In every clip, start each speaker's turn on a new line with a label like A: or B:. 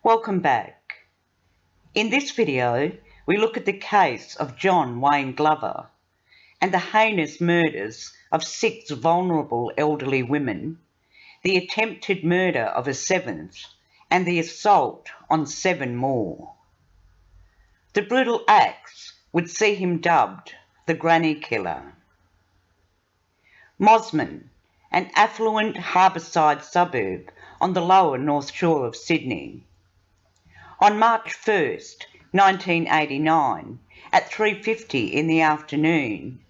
A: Welcome back. In this video, we look at the case of John Wayne Glover and the heinous murders of 6 vulnerable elderly women, the attempted murder of a 7th, and the assault on 7 more. The brutal acts would see him dubbed the Granny Killer. Mosman, an affluent harbourside suburb on the lower North Shore of Sydney. On March 1st, 1989, at 3:50 in the afternoon,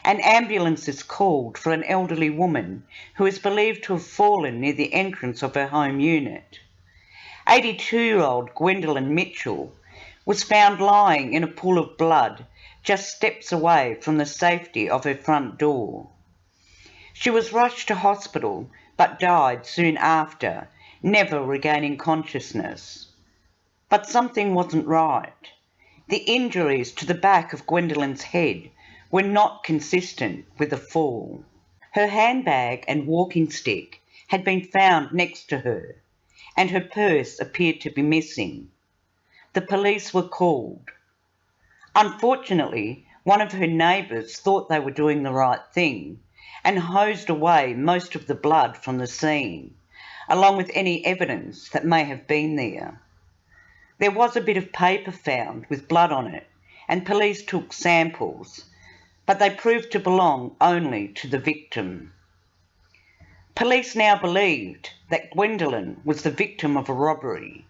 A: an ambulance is called for an elderly woman who is believed to have fallen near the entrance of her home unit. 82-year-old Gwendolyn Mitchell was found lying in a pool of blood just steps away from the safety of her front door. She was rushed to hospital but died soon after, never regaining consciousness. But something wasn't right. The injuries to the back of Gwendolyn's head were not consistent with a fall. Her handbag and walking stick had been found next to her, and her purse appeared to be missing. The police were called. Unfortunately, one of her neighbours thought they were doing the right thing and hosed away most of the blood from the scene, along with any evidence that may have been there. There was a bit of paper found with blood on it, and police took samples, but they proved to belong only to the victim. Police now believed that Gwendolyn was the victim of a robbery,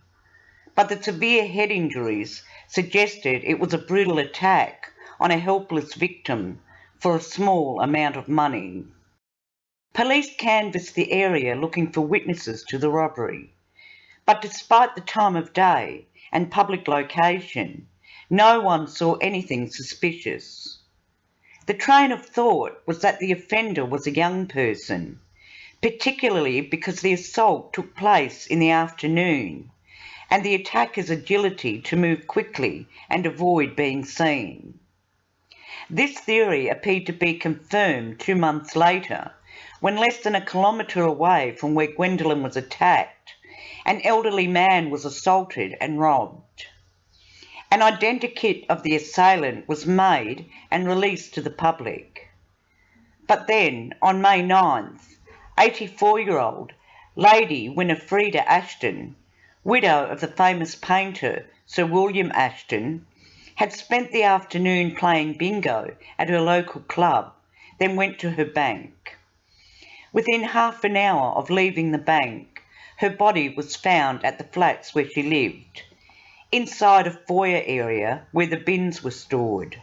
A: but the severe head injuries suggested it was a brutal attack on a helpless victim for a small amount of money. Police canvassed the area looking for witnesses to the robbery, but despite the time of day and public location, no one saw anything suspicious. The train of thought was that the offender was a young person, particularly because the assault took place in the afternoon, and the attacker's agility to move quickly and avoid being seen. This theory appeared to be confirmed 2 months later, when less than a kilometre away from where Gwendolyn was attacked, an elderly man was assaulted and robbed. An identikit of the assailant was made and released to the public. But then, on May 9th, 84-year-old Lady Winifreda Ashton, widow of the famous painter Sir William Ashton, had spent the afternoon playing bingo at her local club, then went to her bank. Within half an hour of leaving the bank, her body was found at the flats where she lived, inside a foyer area where the bins were stored.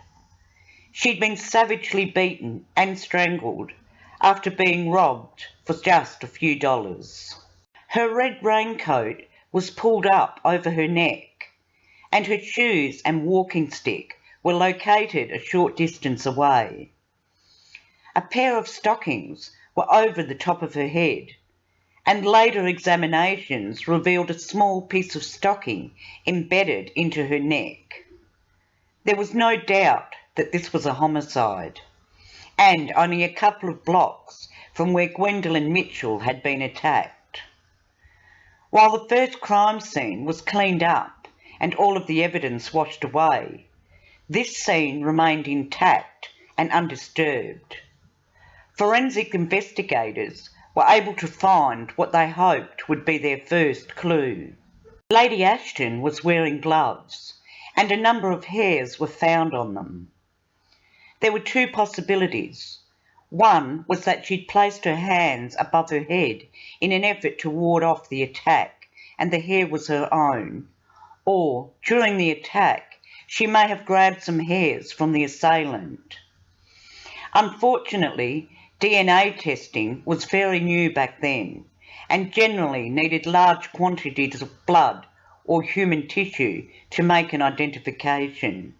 A: She'd been savagely beaten and strangled after being robbed for just a few dollars. Her red raincoat was pulled up over her neck, and her shoes and walking stick were located a short distance away. A pair of stockings were over the top of her head, and later examinations revealed a small piece of stocking embedded into her neck. There was no doubt that this was a homicide, and only a couple of blocks from where Gwendolyn Mitchell had been attacked. While the first crime scene was cleaned up and all of the evidence washed away, this scene remained intact and undisturbed. Forensic investigators were able to find what they hoped would be their first clue. Lady Ashton was wearing gloves, and a number of hairs were found on them. There were 2 possibilities. One was that she'd placed her hands above her head in an effort to ward off the attack, and the hair was her own. Or, during the attack, she may have grabbed some hairs from the assailant. Unfortunately, DNA testing was very new back then, and generally needed large quantities of blood or human tissue to make an identification.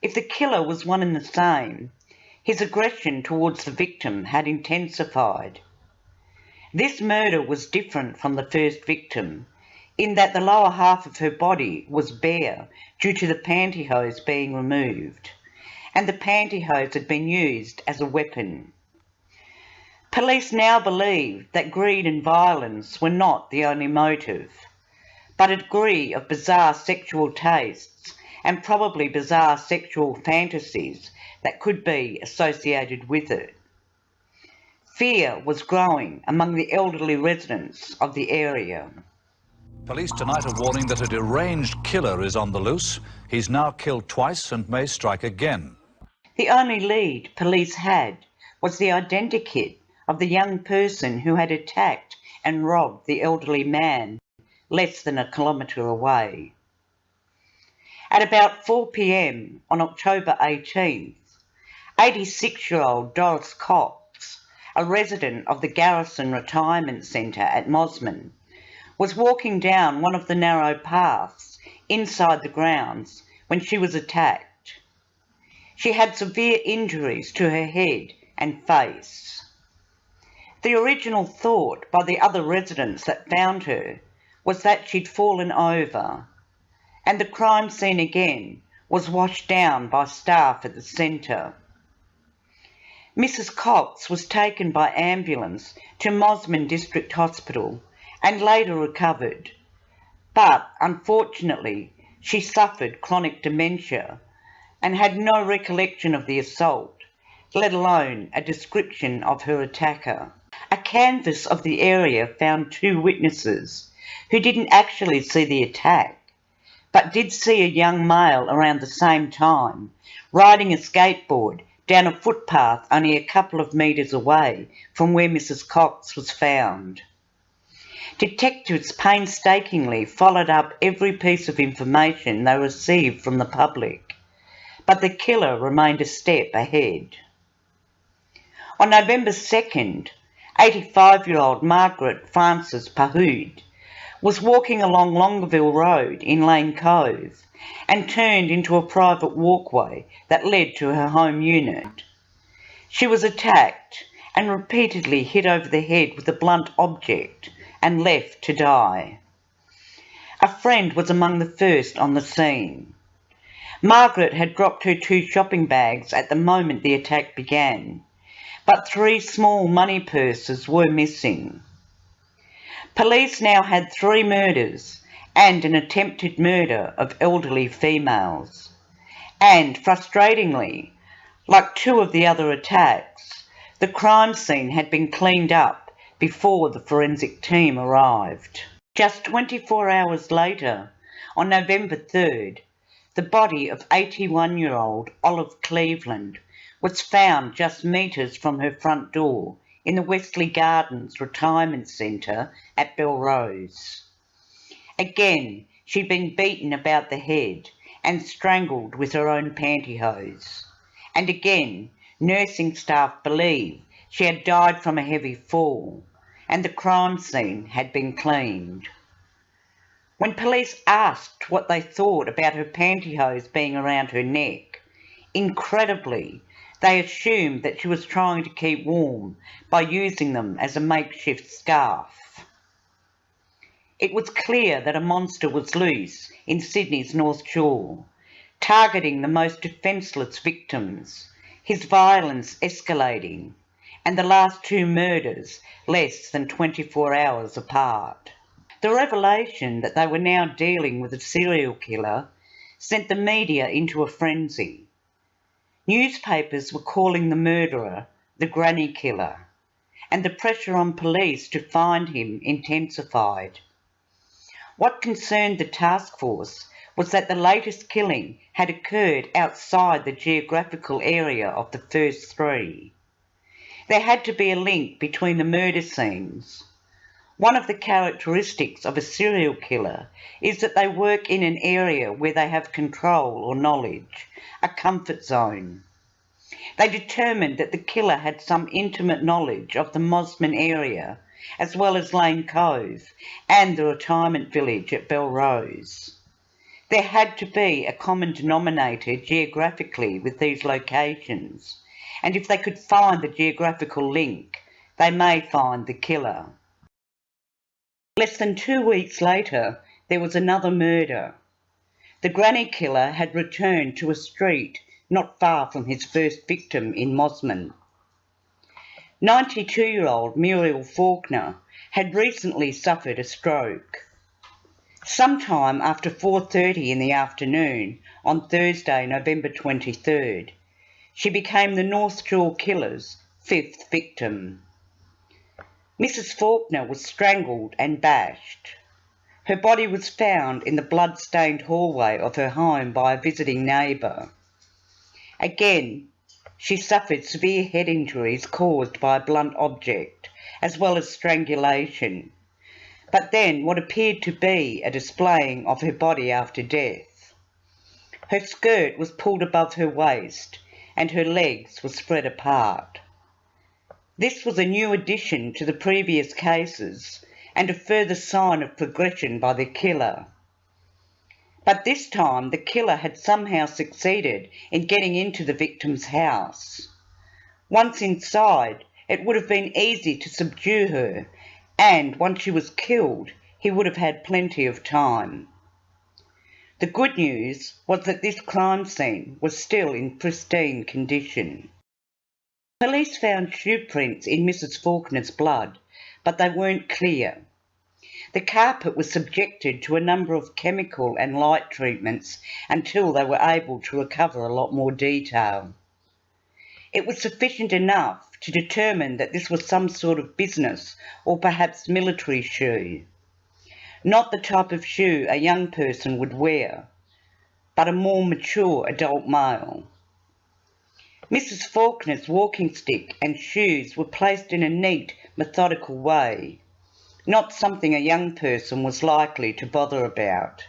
A: If the killer was one and the same, his aggression towards the victim had intensified. This murder was different from the first victim, in that the lower half of her body was bare due to the pantyhose being removed, and the pantyhose had been used as a weapon. Police now believe that greed and violence were not the only motive, but a degree of bizarre sexual tastes and probably bizarre sexual fantasies that could be associated with it. Fear was growing among the elderly residents of the area.
B: Police tonight are warning that a deranged killer is on the loose. He's now killed twice and may strike again.
A: The only lead police had was the identikit of the young person who had attacked and robbed the elderly man less than a kilometre away. At about 4 p.m. on October 18th, 86-year-old Doris Cox, a resident of the Garrison Retirement Centre at Mosman, was walking down one of the narrow paths inside the grounds when she was attacked. She had severe injuries to her head and face. The original thought by the other residents that found her was that she'd fallen over, and the crime scene again was washed down by staff at the centre. Mrs. Cox was taken by ambulance to Mosman District Hospital and later recovered, but unfortunately she suffered chronic dementia and had no recollection of the assault, let alone a description of her attacker. A canvass of the area found 2 witnesses who didn't actually see the attack, but did see a young male around the same time riding a skateboard down a footpath only a couple of metres away from where Mrs. Cox was found. Detectives painstakingly followed up every piece of information they received from the public, but the killer remained a step ahead. On November 2nd, 85-year-old Margaret Frances Pahoud was walking along Longueville Road in Lane Cove and turned into a private walkway that led to her home unit. She was attacked and repeatedly hit over the head with a blunt object and left to die. A friend was among the first on the scene. Margaret had dropped her 2 shopping bags at the moment the attack began, but 3 small money purses were missing. Police now had 3 murders and an attempted murder of elderly females. And, frustratingly, like 2 of the other attacks, the crime scene had been cleaned up before the forensic team arrived. Just 24 hours later, on November 3rd, the body of 81-year-old Olive Cleveland was found just metres from her front door in the Wesley Gardens Retirement Centre at Belrose. Again, she'd been beaten about the head and strangled with her own pantyhose. And again, nursing staff believe she had died from a heavy fall, and the crime scene had been cleaned. When police asked what they thought about her pantyhose being around her neck, incredibly, they assumed that she was trying to keep warm by using them as a makeshift scarf. It was clear that a monster was loose in Sydney's North Shore, targeting the most defenceless victims, his violence escalating, and the last 2 murders less than 24 hours apart. The revelation that they were now dealing with a serial killer sent the media into a frenzy. Newspapers were calling the murderer the granny killer, and the pressure on police to find him intensified. What concerned the task force was that the latest killing had occurred outside the geographical area of the first 3. There had to be a link between the murder scenes. One of the characteristics of a serial killer is that they work in an area where they have control or knowledge, a comfort zone. They determined that the killer had some intimate knowledge of the Mosman area as well as Lane Cove and the retirement village at Belrose. There had to be a common denominator geographically with these locations, and if they could find the geographical link, they may find the killer. Less than 2 weeks later, there was another murder. The granny killer had returned to a street not far from his first victim in Mosman. 92-year-old Muriel Faulkner had recently suffered a stroke. Sometime after 4:30 in the afternoon on Thursday, November 23rd, she became the North Shore Killer's 5th victim. Mrs. Faulkner was strangled and bashed. Her body was found in the blood-stained hallway of her home by a visiting neighbour. Again, she suffered severe head injuries caused by a blunt object, as well as strangulation, but then what appeared to be a displaying of her body after death. Her skirt was pulled above her waist and her legs were spread apart. This was a new addition to the previous cases and a further sign of progression by the killer. But this time the killer had somehow succeeded in getting into the victim's house. Once inside, it would have been easy to subdue her, and once she was killed, he would have had plenty of time. The good news was that this crime scene was still in pristine condition. Police found shoe prints in Mrs. Faulkner's blood, but they weren't clear. The carpet was subjected to a number of chemical and light treatments until they were able to recover a lot more detail. It was sufficient enough to determine that this was some sort of business or perhaps military shoe. Not the type of shoe a young person would wear, but a more mature adult male. Mrs. Faulkner's walking stick and shoes were placed in a neat, methodical way, not something a young person was likely to bother about.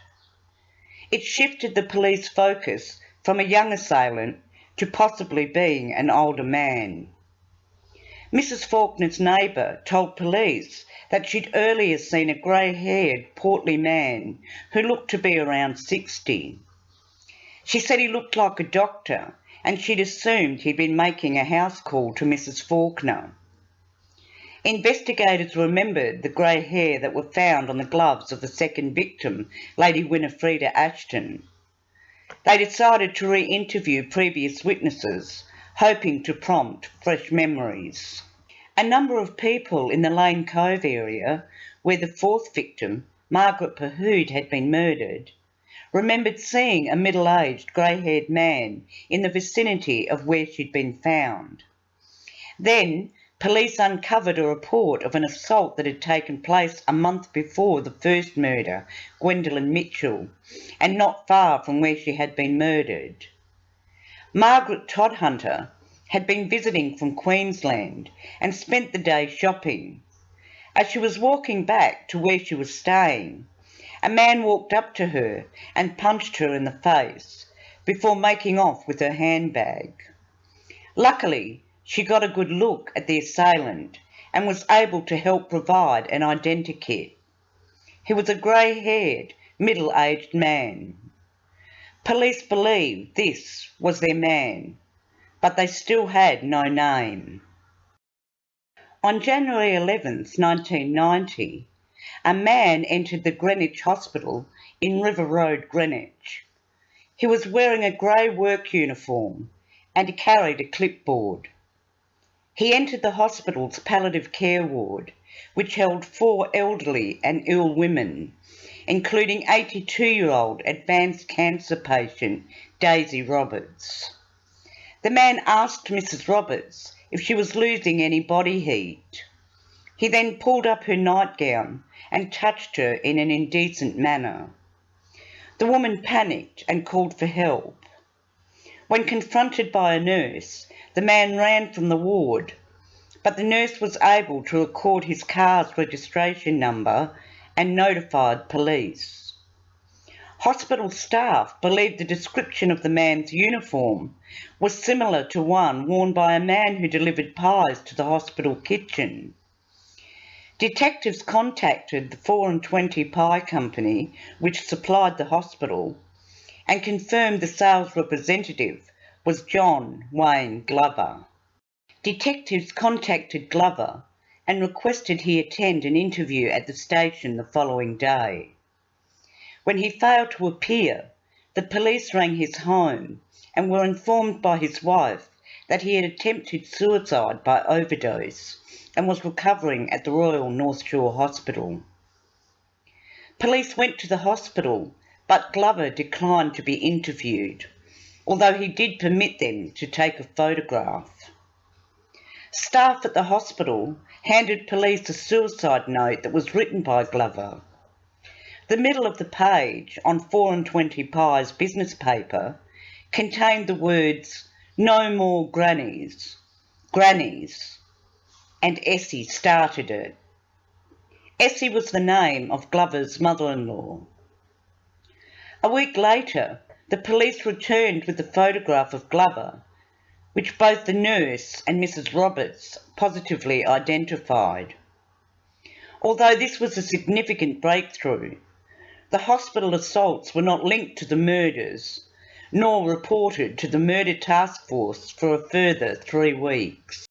A: It shifted the police focus from a young assailant to possibly being an older man. Mrs. Faulkner's neighbour told police that she'd earlier seen a grey-haired, portly man who looked to be around 60. She said he looked like a doctor, and she'd assumed he'd been making a house call to Mrs. Faulkner. Investigators remembered the grey hair that were found on the gloves of the second victim, Lady Winifreda Ashton. They decided to re-interview previous witnesses, hoping to prompt fresh memories. A number of people in the Lane Cove area, where the fourth victim, Margaret Pahood, had been murdered, remembered seeing a middle-aged grey-haired man in the vicinity of where she'd been found. Then, police uncovered a report of an assault that had taken place a month before the first murder, Gwendolyn Mitchell, and not far from where she had been murdered. Margaret Todhunter had been visiting from Queensland and spent the day shopping. As she was walking back to where she was staying, a man walked up to her and punched her in the face before making off with her handbag. Luckily, she got a good look at the assailant and was able to help provide an identikit. He was a grey-haired, middle-aged man. Police believed this was their man, but they still had no name. On January 11th, 1990, a man entered the Greenwich Hospital in River Road, Greenwich. He was wearing a grey work uniform and he carried a clipboard. He entered the hospital's palliative care ward, which held 4 elderly and ill women, including 82-year-old advanced cancer patient Daisy Roberts. The man asked Mrs. Roberts if she was losing any body heat. He then pulled up her nightgown and touched her in an indecent manner. The woman panicked and called for help. When confronted by a nurse, the man ran from the ward, but the nurse was able to record his car's registration number and notified police. Hospital staff believed the description of the man's uniform was similar to one worn by a man who delivered pies to the hospital kitchen. Detectives contacted the 4 and 20 pie company, which supplied the hospital, and confirmed the sales representative was John Wayne Glover. Detectives contacted Glover and requested he attend an interview at the station the following day. When he failed to appear, the police rang his home and were informed by his wife that he had attempted suicide by overdose and was recovering at the Royal North Shore Hospital. Police went to the hospital, but Glover declined to be interviewed, although he did permit them to take a photograph. Staff at the hospital handed police a suicide note that was written by Glover. The middle of the page on 4 and 20 Pie's business paper contained the words, "No more grannies, grannies," and Essie started it. Essie was the name of Glover's mother-in-law. A week later, the police returned with the photograph of Glover, which both the nurse and Mrs. Roberts positively identified. Although this was a significant breakthrough, the hospital assaults were not linked to the murders, nor reported to the Murder Task Force for a further 3 weeks.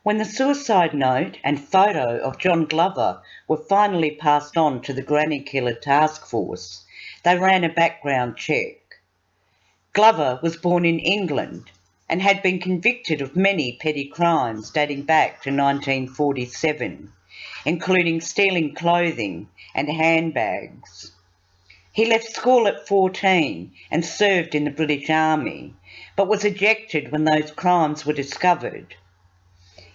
A: When the suicide note and photo of John Glover were finally passed on to the Granny Killer Task Force, they ran a background check. Glover was born in England and had been convicted of many petty crimes dating back to 1947, including stealing clothing and handbags. He left school at 14 and served in the British Army, but was ejected when those crimes were discovered.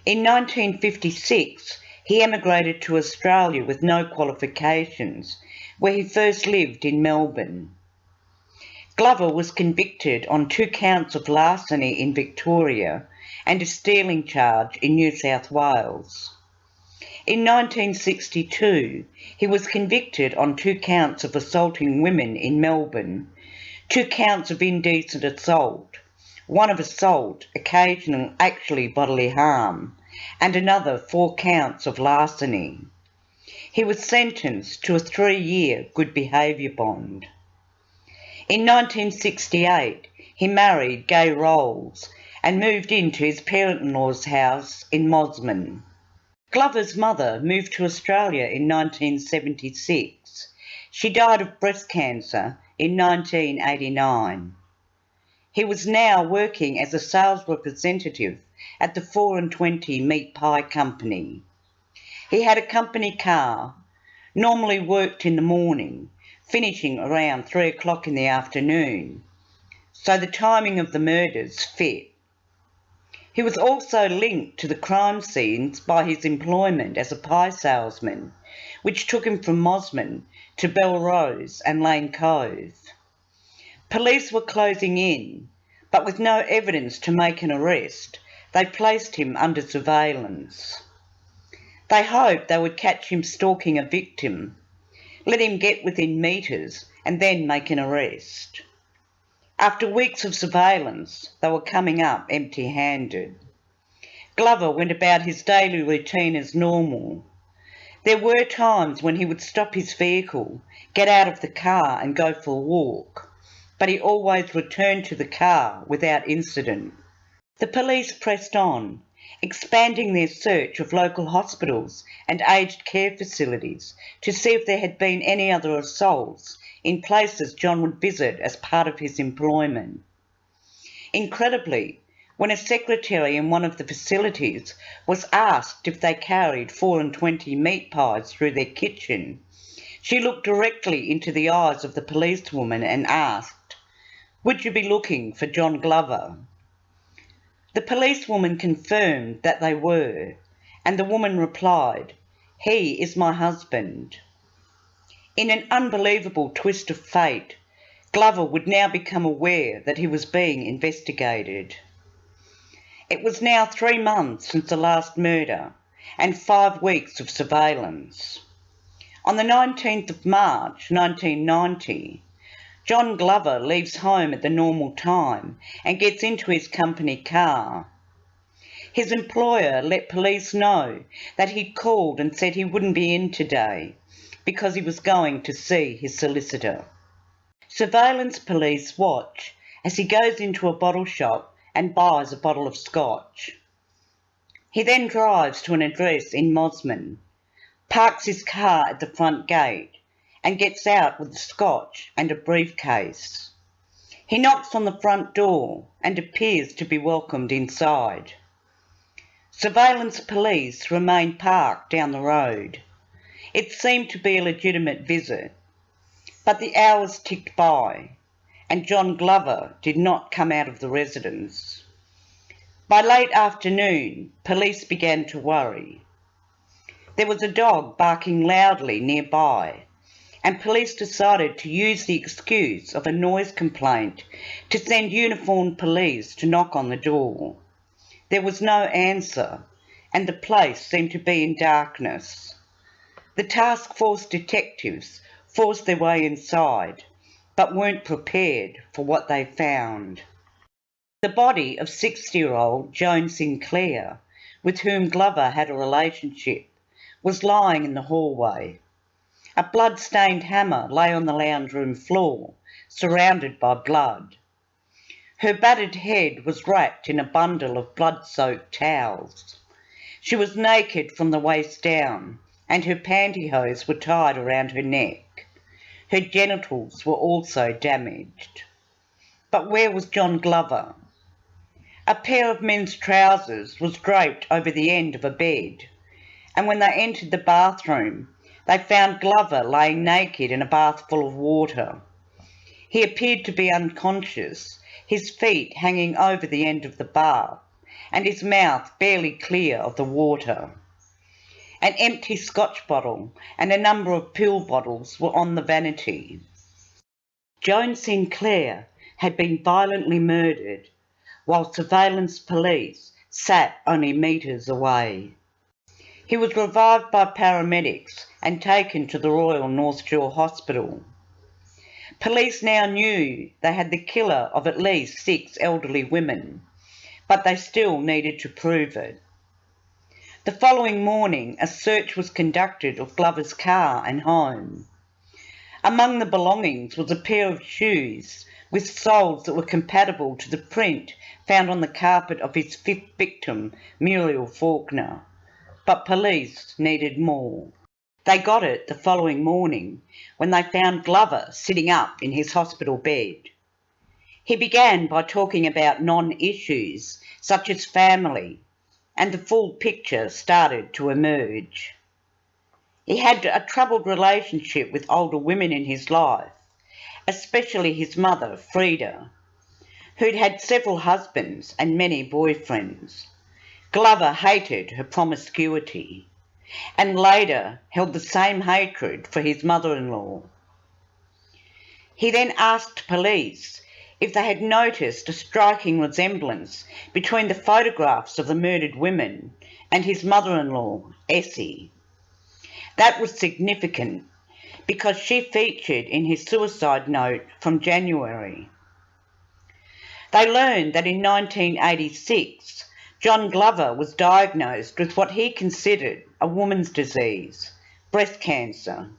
A: In 1956, he emigrated to Australia with no qualifications, where he first lived in Melbourne. Glover was convicted on 2 counts of larceny in Victoria and a stealing charge in New South Wales. In 1962, he was convicted on 2 counts of assaulting women in Melbourne, 2 counts of indecent assault, 1 of assault occasioning actually bodily harm, and another 4 counts of larceny. He was sentenced to a 3-year good behaviour bond. In 1968, he married Gay Rolls and moved into his parent-in-law's house in Mosman. Glover's mother moved to Australia in 1976. She died of breast cancer in 1989. He was now working as a sales representative at the 4 and 20 Meat Pie Company. He had a company car, normally worked in the morning, finishing around 3 o'clock in the afternoon, so the timing of the murders fit. He was also linked to the crime scenes by his employment as a pie salesman, which took him from Mosman to Belrose and Lane Cove. Police were closing in, but with no evidence to make an arrest, they placed him under surveillance. They hoped they would catch him stalking a victim, let him get within metres and then make an arrest. After weeks of surveillance, they were coming up empty-handed. Glover went about his daily routine as normal. There were times when he would stop his vehicle, get out of the car and go for a walk, but he always returned to the car without incident. The police pressed on, expanding their search of local hospitals and aged care facilities to see if there had been any other assaults in places John would visit as part of his employment. Incredibly, when a secretary in one of the facilities was asked if they carried 4 and 20 meat pies through their kitchen, she looked directly into the eyes of the policewoman and asked, "Would you be looking for John Glover?" The policewoman confirmed that they were, and the woman replied, "He is my husband." In an unbelievable twist of fate, Glover would now become aware that he was being investigated. It was now 3 months since the last murder and 5 weeks of surveillance. On the 19th of March 1990, John Glover leaves home at the normal time and gets into his company car. His employer let police know that he'd called and said he wouldn't be in today because he was going to see his solicitor. Surveillance police watch as he goes into a bottle shop and buys a bottle of scotch. He then drives to an address in Mosman, parks his car at the front gate and gets out with the scotch and a briefcase. He knocks on the front door and appears to be welcomed inside. Surveillance police remain parked down the road. It seemed to be a legitimate visit, but the hours ticked by and John Glover did not come out of the residence. By late afternoon, police began to worry. There was a dog barking loudly nearby, and police decided to use the excuse of a noise complaint to send uniformed police to knock on the door. There was no answer, and the place seemed to be in darkness. The task force detectives forced their way inside, but weren't prepared for what they found. The body of 60-year-old Joan Sinclair, with whom Glover had a relationship, was lying in the hallway. A blood-stained hammer lay on the lounge room floor, surrounded by blood. Her battered head was wrapped in a bundle of blood-soaked towels. She was naked from the waist down, and her pantyhose were tied around her neck. Her genitals were also damaged. But where was John Glover? A pair of men's trousers was draped over the end of a bed, and when they entered the bathroom, they found Glover laying naked in a bath full of water. He appeared to be unconscious, his feet hanging over the end of the bath, and his mouth barely clear of the water. An empty scotch bottle and a number of pill bottles were on the vanity. Joan Sinclair had been violently murdered, while surveillance police sat only metres away. He was revived by paramedics and taken to the Royal North Shore Hospital. Police now knew they had the killer of at least 6 elderly women, but they still needed to prove it. The following morning, a search was conducted of Glover's car and home. Among the belongings was a pair of shoes with soles that were compatible to the print found on the carpet of his 5th victim, Muriel Faulkner. But police needed more. They got it the following morning when they found Glover sitting up in his hospital bed. He began by talking about non-issues such as family, and the full picture started to emerge. He had a troubled relationship with older women in his life, especially his mother, Frida, who'd had several husbands and many boyfriends. Glover hated her promiscuity, and later held the same hatred for his mother-in-law. He then asked police if they had noticed a striking resemblance between the photographs of the murdered women and his mother-in-law, Essie. That was significant because she featured in his suicide note from January. They learned that in 1986, John Glover was diagnosed with what he considered a woman's disease, breast cancer.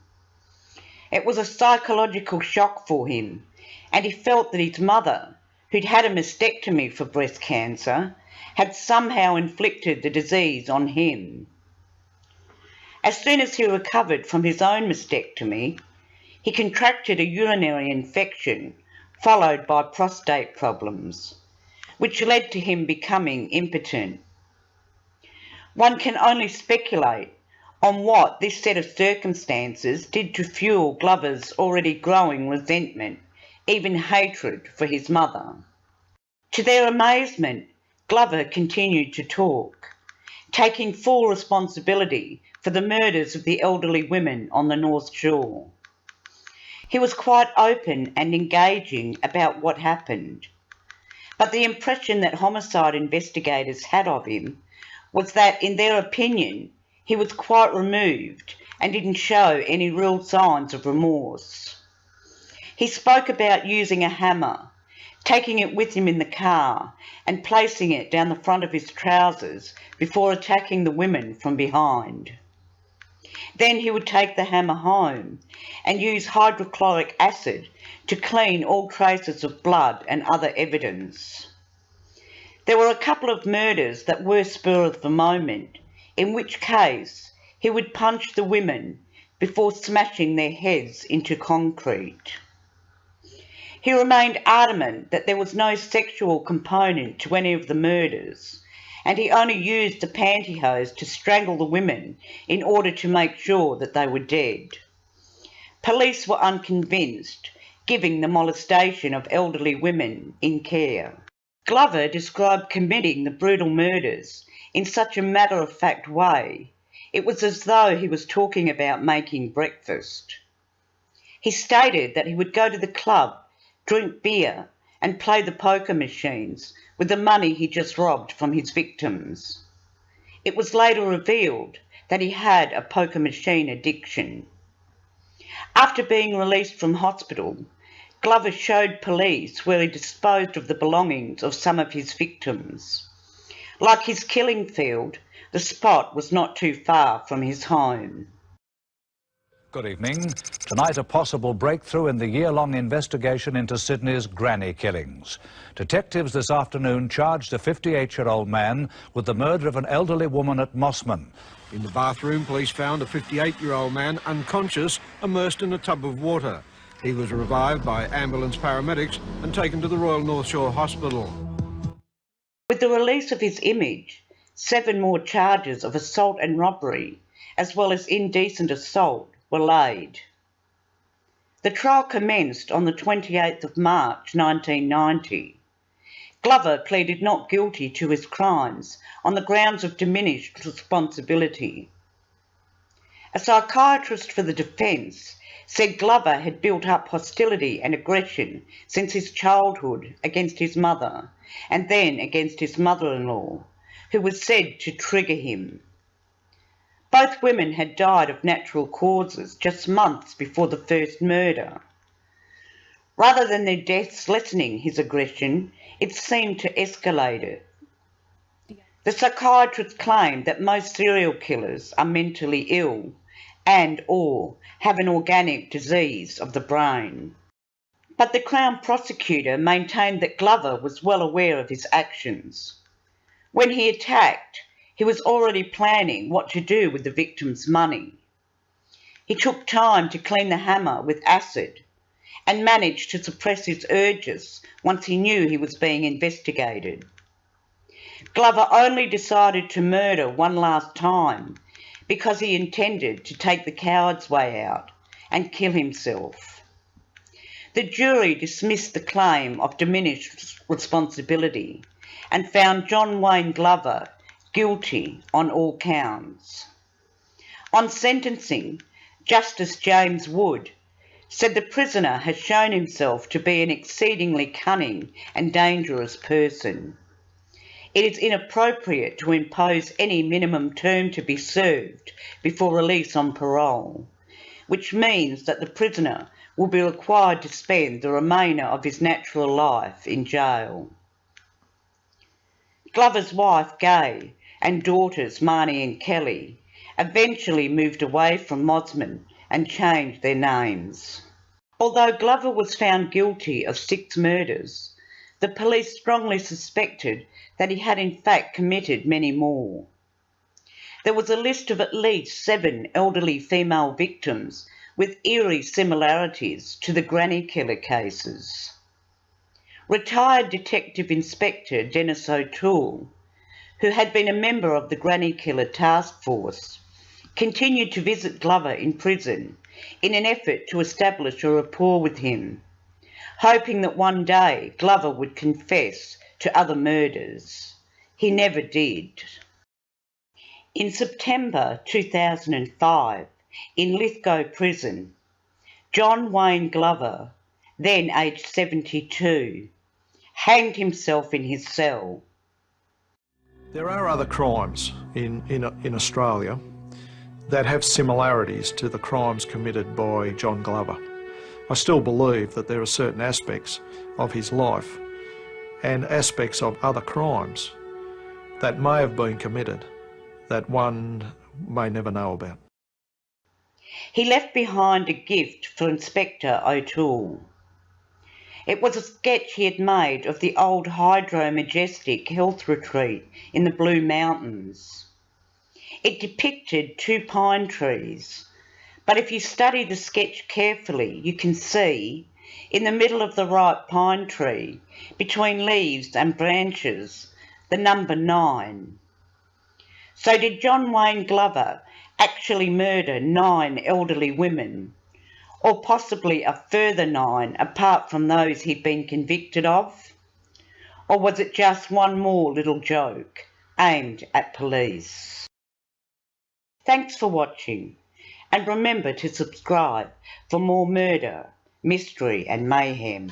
A: It was a psychological shock for him, and he felt that his mother, who'd had a mastectomy for breast cancer, had somehow inflicted the disease on him. As soon as he recovered from his own mastectomy, he contracted a urinary infection followed by prostate problems, which led to him becoming impotent. One can only speculate on what this set of circumstances did to fuel Glover's already growing resentment, even hatred for his mother. To their amazement, Glover continued to talk, taking full responsibility for the murders of the elderly women on the North Shore. He was quite open and engaging about what happened, but the impression that homicide investigators had of him was that, in their opinion, he was quite removed and didn't show any real signs of remorse. He spoke about using a hammer, taking it with him in the car and placing it down the front of his trousers before attacking the women from behind. Then he would take the hammer home and use hydrochloric acid to clean all traces of blood and other evidence. There were a couple of murders that were spur of the moment, in which case he would punch the women before smashing their heads into concrete. He remained adamant that there was no sexual component to any of the murders, and he only used the pantyhose to strangle the women in order to make sure that they were dead. Police were unconvinced, giving the molestation of elderly women in care. Glover described committing the brutal murders in such a matter-of-fact way. It was as though he was talking about making breakfast. He stated that he would go to the club, drink beer and play the poker machines with the money he just robbed from his victims. It was later revealed that he had a poker machine addiction. After being released from hospital, Glover showed police where he disposed of the belongings of some of his victims. Like his killing field, the spot was not too far from his home.
B: Good evening. Tonight, a possible breakthrough in the year-long investigation into Sydney's granny killings. Detectives this afternoon charged a 58-year-old man with the murder of an elderly woman at Mossman.
C: In the bathroom, police found a 58-year-old man unconscious, immersed in a tub of water. He was revived by ambulance paramedics and taken to the Royal North Shore Hospital.
A: With the release of his image, 7 more charges of assault and robbery, as well as indecent assault, were laid. The trial commenced on the 28th of March 1990. Glover pleaded not guilty to his crimes on the grounds of diminished responsibility. A psychiatrist for the defence said Glover had built up hostility and aggression since his childhood against his mother and then against his mother-in-law, who was said to trigger him. Both women had died of natural causes just months before the first murder. Rather than their deaths lessening his aggression, it seemed to escalate it. The psychiatrist claimed that most serial killers are mentally ill and/or have an organic disease of the brain. But the Crown prosecutor maintained that Glover was well aware of his actions. When he attacked, he was already planning what to do with the victim's money. He took time to clean the hammer with acid and managed to suppress his urges once he knew he was being investigated. Glover only decided to murder one last time because he intended to take the coward's way out and kill himself. The jury dismissed the claim of diminished responsibility and found John Wayne Glover guilty on all counts. On sentencing, Justice James Wood said the prisoner has shown himself to be an exceedingly cunning and dangerous person. It is inappropriate to impose any minimum term to be served before release on parole, which means that the prisoner will be required to spend the remainder of his natural life in jail. Glover's wife, Gay, and daughters, Marnie and Kelly, eventually moved away from Mossman and changed their names. Although Glover was found guilty of 6 murders, the police strongly suspected that he had in fact committed many more. There was a list of at least 7 elderly female victims with eerie similarities to the granny killer cases. Retired Detective Inspector Dennis O'Toole, who had been a member of the Granny Killer Task Force, continued to visit Glover in prison in an effort to establish a rapport with him, hoping that one day Glover would confess to other murders. He never did. In September 2005, in Lithgow Prison, John Wayne Glover, then aged 72, hanged himself in his cell.
D: There are other crimes in Australia that have similarities to the crimes committed by John Glover. I still believe that there are certain aspects of his life and aspects of other crimes that may have been committed that one may never know about.
A: He left behind a gift for Inspector O'Toole. It was a sketch he had made of the old hydro-majestic health retreat in the Blue Mountains. It depicted 2 pine trees, but if you study the sketch carefully, you can see, in the middle of the ripe pine tree, between leaves and branches, the number 9. So did John Wayne Glover actually murder 9 elderly women, or possibly a further 9 apart from those he'd been convicted of? Or was it just one more little joke aimed at police? Thanks for watching, and remember to subscribe for more murder, mystery and mayhem.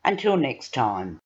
A: Until next time.